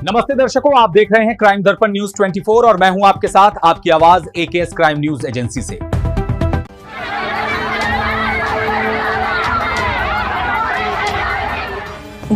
नमस्ते दर्शकों, आप देख रहे हैं क्राइम दर्पण न्यूज 24 और मैं हूं आपके साथ आपकी आवाज एकेएस क्राइम न्यूज एजेंसी से।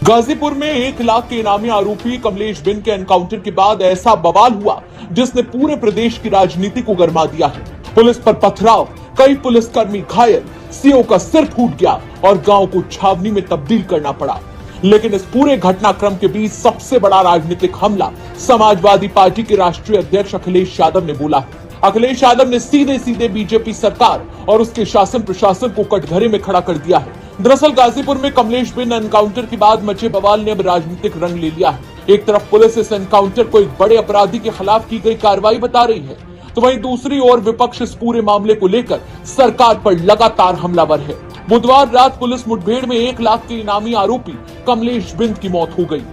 गाजीपुर में 1 लाख के इनामी आरोपी कमलेश बिन के एनकाउंटर के बाद ऐसा बवाल हुआ जिसने पूरे प्रदेश की राजनीति को गरमा दिया है। पुलिस पर पथराव, कई पुलिसकर्मी घायल, सीओ का सिर फूट गया और गांव को छावनी में तब्दील करना पड़ा। लेकिन इस पूरे घटनाक्रम के बीच सबसे बड़ा राजनीतिक हमला समाजवादी पार्टी के राष्ट्रीय अध्यक्ष अखिलेश यादव ने बोला है। अखिलेश यादव ने सीधे सीधे बीजेपी सरकार और उसके शासन प्रशासन को कटघरे में खड़ा कर दिया है। दरअसल गाजीपुर में कमलेश बिन एनकाउंटर के बाद मचे बवाल ने अब राजनीतिक रंग ले लिया है। एक तरफ पुलिस इस एनकाउंटर को एक बड़े अपराधी के खिलाफ की गई कार्रवाई बता रही है, तो वहीं दूसरी ओर विपक्ष इस पूरे मामले को लेकर सरकार पर लगातार हमलावर है। बुधवार रात पुलिस मुठभेड़ में 1 लाख के इनामी आरोपी कमलेश बिन की मौत हो गई।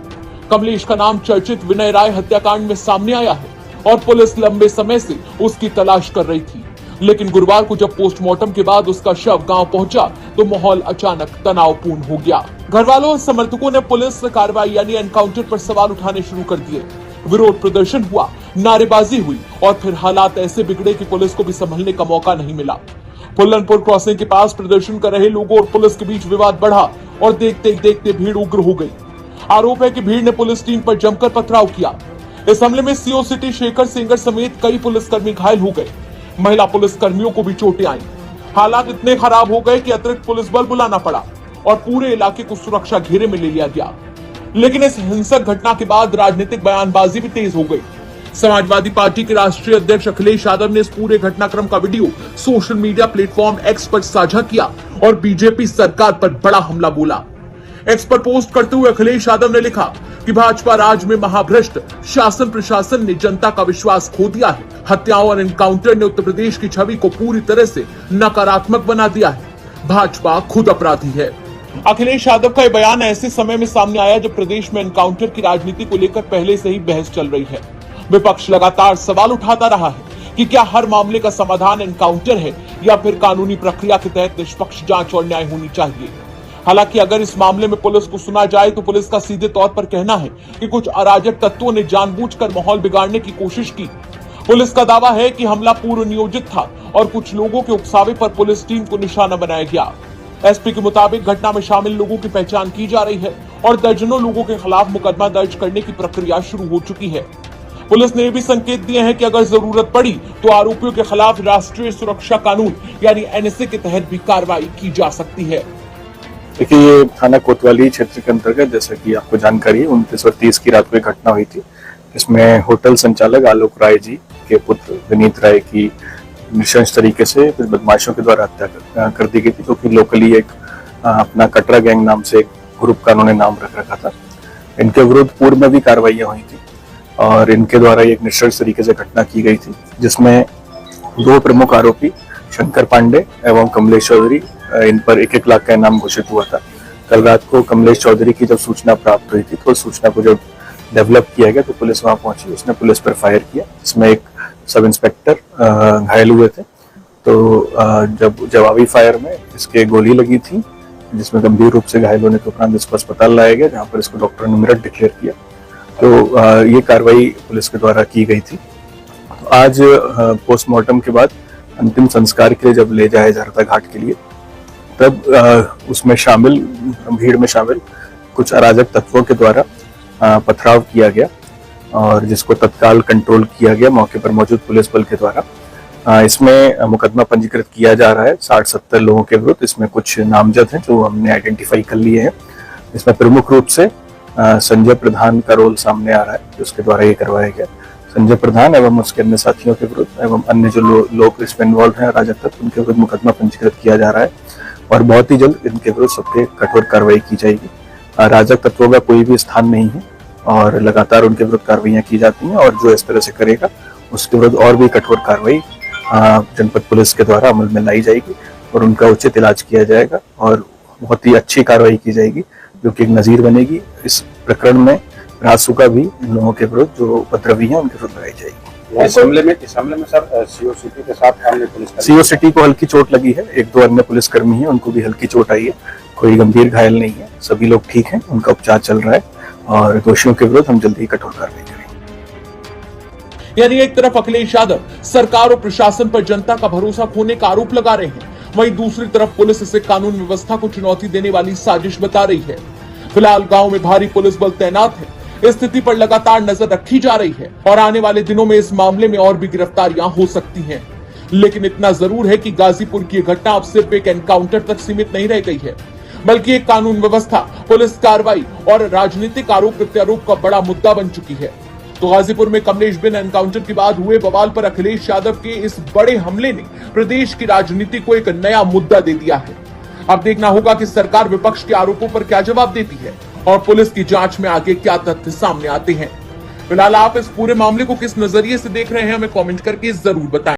कमलेश का नाम चर्चित विनय राय हत्याकांड में सामने आया है और पुलिस लंबे समय से उसकी तलाश कर रही थी। लेकिन गुरुवार को जब पोस्टमार्टम के बाद उसका शव गांव पहुंचा तो माहौल अचानक तनावपूर्ण हो गया। घर वालों और समर्थकों ने पुलिस कार्रवाई यानी एनकाउंटर पर सवाल उठाने शुरू कर दिए। विरोध प्रदर्शन हुआ, नारेबाजी हुई और फिर हालात ऐसे बिगड़े कि पुलिस को भी संभलने का मौका नहीं मिला। फुल्लनपुर क्रॉसिंग के पास प्रदर्शन कर रहे लोगों और पुलिस के बीच विवाद बढ़ा और देखते देखते भीड़ उग्र हो गई। आरोप है कि भीड़ ने पुलिस टीम पर जमकर पथराव किया। इस हमले में सीओ सिटी शेखर सिंगर समेत कई पुलिसकर्मी घायल हो गए। महिला पुलिसकर्मियों को भी चोटें आईं। हालात इतने खराब हो गए कि अतिरिक्त पुलिस बल बुलाना पड़ा और पूरे इलाके को सुरक्षा घेरे में ले लिया गया। लेकिन इस हिंसक घटना के बाद राजनीतिक बयानबाजी भी तेज हो गई। समाजवादी पार्टी के राष्ट्रीय अध्यक्ष अखिलेश यादव ने इस पूरे घटनाक्रम का video social media platform x पर साझा किया और बीजेपी सरकार पर बड़ा हमला बोला। एक्स पर पोस्ट करते हुए अखिलेश यादव ने लिखा कि भाजपा राज में महाभ्रष्ट शासन प्रशासन ने जनता का विश्वास खो दिया है। हत्याओं और एनकाउंटर ने उत्तर प्रदेश की छवि को पूरी तरह से नकारात्मक बना दिया है। भाजपा खुद अपराधी है। अखिलेश यादव का यह बयान ऐसे समय में सामने आया जब प्रदेश में एनकाउंटर की राजनीति को लेकर पहले से ही बहस चल रही है। विपक्ष लगातार सवाल उठाता रहा है कि क्या हर मामले का समाधान एनकाउंटर है या फिर कानूनी प्रक्रिया के तहत निष्पक्ष जांच और न्याय होनी चाहिए। हालांकि अगर इस मामले में पुलिस को सुना जाए तो पुलिस का सीधे तौर पर कहना है कि कुछ अराजक तत्वों ने जानबूझकर माहौल बिगाड़ने की कोशिश की। पुलिस का दावा है कि हमला पूर्व नियोजित था और कुछ लोगों के उकसावे पर पुलिस टीम को निशाना बनाया गया। एसपी के मुताबिक घटना में शामिल लोगों की पहचान की जा रही है और दर्जनों लोगों के खिलाफ मुकदमा दर्ज करने की प्रक्रिया शुरू हो चुकी है। पुलिस ने भी संकेत दिए हैं कि अगर जरूरत पड़ी तो आरोपियों के खिलाफ राष्ट्रीय सुरक्षा कानून यानी एनएसए के तहत भी कार्रवाई की जा सकती है। देखिए, ये थाना कोतवाली क्षेत्र के अंतर्गत जैसा कि आपको जानकारी है 29 और 30 की रात को एक घटना हुई थी। इसमें होटल संचालक आलोक राय जी के पुत्र विनीत राय की नृशंस तरीके से बदमाशों के द्वारा हत्या कर दी गई थी, जो कि लोकली एक अपना कटरा गैंग नाम से एक ग्रुप का उन्होंने नाम रख रखा था। इनके विरुद्ध पूर्व में भी कार्रवाइयां हुई थी और इनके द्वारा एक नृशंस तरीके से घटना की गई थी, जिसमें 2 प्रमुख आरोपी शंकर पांडे एवं कमलेश चौधरी, इन पर 1-1 लाख का इनाम घोषित हुआ था। कल रात को कमलेश चौधरी की जब सूचना प्राप्त हुई थी तो सूचना को जब डेवलप किया गया तो पुलिस वहां पहुंची, उसने पुलिस पर फायर किया। इसमें एक सब इंस्पेक्टर घायल हुए थे। तो जब जवाबी फायर में इसके गोली लगी थी, जिसमें गंभीर रूप से घायल होने के उपरांत इसको अस्पताल लाया गया, जहाँ पर इसको डॉक्टर ने मृत डिक्लेयर किया। तो ये कार्रवाई पुलिस के द्वारा की गई थी। तो आज पोस्टमार्टम के बाद अंतिम संस्कार के लिए जब ले जाया जा रहा था घाट के लिए, तब उसमें शामिल भीड़ में शामिल कुछ अराजक तत्वों के द्वारा पथराव किया गया और जिसको तत्काल कंट्रोल किया गया मौके पर मौजूद पुलिस बल के द्वारा। इसमें मुकदमा पंजीकृत किया जा रहा है 60-70 लोगों के विरुद्ध। इसमें कुछ नामजद हैं जो हमने आइडेंटिफाई कर लिए हैं। इसमें प्रमुख रूप से संजय प्रधान का रोल सामने आ रहा है, जिसके द्वारा ये करवाया गया। संजय प्रधान एवं उसके अन्य साथियों के विरुद्ध एवं अन्य जो लोग इसमें इन्वॉल्व हैं अराजक तत्व, उनके विरुद्ध मुकदमा पंजीकृत किया जा रहा है और बहुत ही जल्द इनके विरुद्ध सबके कठोर कार्रवाई की जाएगी। अराजक तत्वों का कोई भी स्थान नहीं है और लगातार उनके विरुद्ध कार्रवाइयां की जाती हैं और जो इस तरह से करेगा उसके विरुद्ध और भी कठोर कार्रवाई जनपद पुलिस के द्वारा अमल में लाई जाएगी और उनका उचित इलाज किया जाएगा और बहुत ही अच्छी कार्रवाई की जाएगी, जो कि एक नजीर बनेगी। इस प्रकरण में रासुका भी इन लोगों के विरुद्ध जो उपद्रवी हैं उनके विरुद्ध लगाई जाएगी। इस हमले में सर सीओ सिटी के साथ अन्य पुलिस सीओ सिटी को हल्की चोट लगी है, 1-2 अन्य पुलिसकर्मी हैं उनको भी हल्की चोट आई है, कोई गंभीर घायल नहीं है, सभी लोग ठीक हैं, उनका उपचार चल रहा है और दोषियों के विरुद्ध हम जल्दी ही कठोर कार्रवाई करेंगे। यानी एक तरफ अखिलेश यादव सरकार और प्रशासन पर जनता का भरोसा खोने का आरोप लगा रहे हैं, वहीं दूसरी तरफ पुलिस इसे कानून व्यवस्था को चुनौती देने वाली साजिश बता रही है। फिलहाल गांव में भारी पुलिस बल तैनात है। स्थिति पर लगातार नजर रखी जा रही है और आने वाले दिनों में इस मामले में और भी गिरफ्तारियां हो सकती हैं। लेकिन इतना जरूर है कि गाजीपुर की घटना अब सिर्फ एक एनकाउंटर तक सीमित नहीं रह गई है, बल्कि एक कानून व्यवस्था, पुलिस कार्रवाई और राजनीतिक आरोप प्रत्यारोप का बड़ा मुद्दा बन चुकी है। तो गाजीपुर में कमलेश बिन एनकाउंटर के बाद हुए बवाल पर अखिलेश यादव के इस बड़े हमले ने प्रदेश की राजनीति को एक नया मुद्दा दे दिया है। अब देखना होगा कि सरकार विपक्ष के आरोपों पर क्या जवाब देती है और पुलिस की जांच में आगे क्या तथ्य सामने आते हैं। फिलहाल आप इस पूरे मामले को किस नजरिए से देख रहे हैं, हमें कमेंट करके जरूर बताएं।